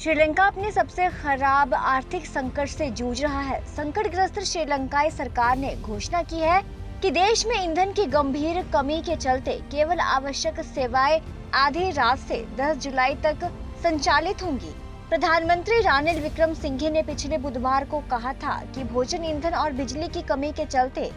श्रीलंका अपने सबसे खराब आर्थिक संकट से जूझ रहा है। संकटग्रस्त श्रीलंकाई सरकार ने घोषणा की है कि देश में ईंधन की गंभीर कमी के चलते केवल आवश्यक सेवाएं आधी रात से 10 जुलाई तक संचालित होंगी। प्रधानमंत्री रानिल विक्रमसिंघे ने पिछले बुधवार को कहा था कि भोजन, ईंधन और बिजली की कमी के चलते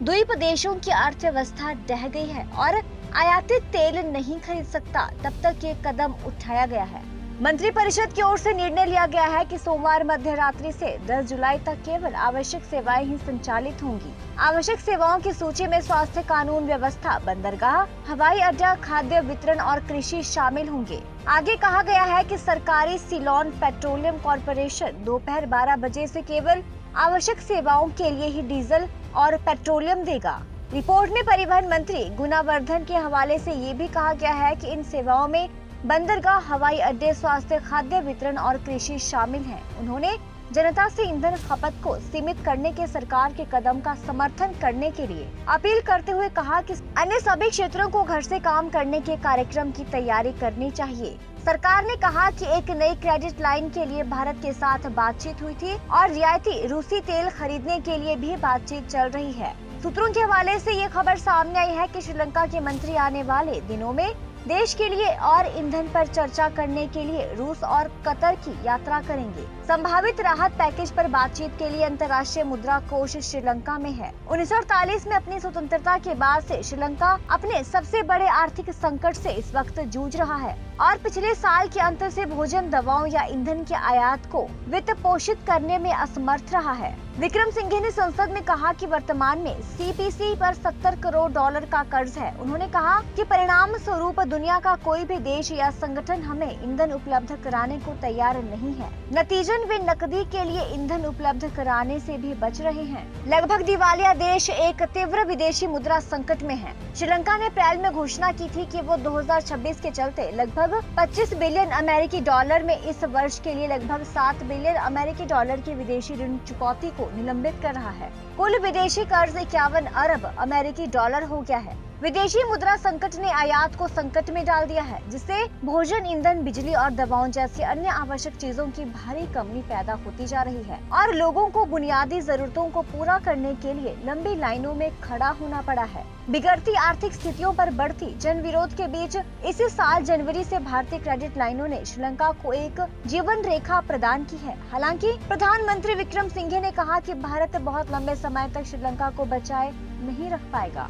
द्वीप देशों की अर्थव्यवस्था ढह गई है और आयातित तेल नहीं खरीद सकता। तब तक ये कदम उठाया गया है। मंत्रिपरिषद की ओर से निर्णय लिया गया है कि सोमवार मध्य रात्रि से 10 जुलाई तक केवल आवश्यक सेवाएं ही संचालित होंगी। आवश्यक सेवाओं की सूची में स्वास्थ्य, कानून व्यवस्था, बंदरगाह, हवाई अड्डा, खाद्य वितरण और कृषि शामिल होंगे। आगे कहा गया है कि सरकारी सीलोन पेट्रोलियम कॉरपोरेशन दोपहर 12 बजे से केवल आवश्यक सेवाओं के लिए ही डीजल और पेट्रोलियम देगा। रिपोर्ट में परिवहन मंत्री गुणावर्धन के हवाले से ये भी कहा गया है कि इन सेवाओं में बंदरगाह, हवाई अड्डे, स्वास्थ्य, खाद्य वितरण और कृषि शामिल हैं। उन्होंने जनता से ईंधन खपत को सीमित करने के सरकार के कदम का समर्थन करने के लिए अपील करते हुए कहा कि अन्य सभी क्षेत्रों को घर से काम करने के कार्यक्रम की तैयारी करनी चाहिए। सरकार ने कहा कि एक नई क्रेडिट लाइन के लिए भारत के साथ बातचीत हुई थी और रियायती रूसी तेल खरीदने के लिए भी बातचीत चल रही है। सूत्रों के हवाले से ये खबर सामने आई है कि श्रीलंका के मंत्री आने वाले दिनों में देश के लिए और ईंधन पर चर्चा करने के लिए रूस और कतर की यात्रा करेंगे। संभावित राहत पैकेज पर बातचीत के लिए अंतर्राष्ट्रीय मुद्रा कोष श्रीलंका में है। 1948 में अपनी स्वतंत्रता के बाद से श्रीलंका अपने सबसे बड़े आर्थिक संकट से इस वक्त जूझ रहा है और पिछले साल के अंत से भोजन, दवाओं या ईंधन के आयात को वित्त पोषित करने में असमर्थ रहा है। विक्रमसिंघे ने संसद में कहा कि वर्तमान में सीपीसी पर 70 करोड़ डॉलर का कर्ज है। उन्होंने कहा कि परिणाम स्वरूप दुनिया का कोई भी देश या संगठन हमें ईंधन उपलब्ध कराने को तैयार नहीं है। नतीजन वे नकदी के लिए ईंधन उपलब्ध कराने से भी बच रहे हैं। लगभग दिवालिया देश एक तीव्र विदेशी मुद्रा संकट में है। श्रीलंका ने अप्रैल में घोषणा की थी कि वो 2026 के चलते लगभग 25 बिलियन अमेरिकी डॉलर में इस वर्ष के लिए लगभग 7 बिलियन अमेरिकी डॉलर की विदेशी ऋण चुकौती को निलंबित कर रहा है। कुल विदेशी कर्ज 51 अरब अमेरिकी डॉलर हो गया है। विदेशी मुद्रा संकट ने आयात को संकट में डाल दिया है, जिससे भोजन, ईंधन, बिजली और दवाओं जैसी अन्य आवश्यक चीजों की भारी कमी पैदा होती जा रही है और लोगों को बुनियादी जरूरतों को पूरा करने के लिए लंबी लाइनों में खड़ा होना पड़ा है। बिगड़ती आर्थिक स्थितियों पर बढ़ती जन विरोध के बीच इसी साल जनवरी से भारतीय क्रेडिट लाइनों ने श्रीलंका को एक जीवन रेखा प्रदान की है। हालांकि प्रधानमंत्री विक्रमसिंघे ने कहा कि भारत बहुत लंबे समय तक श्रीलंका को बचाए नहीं रख पाएगा।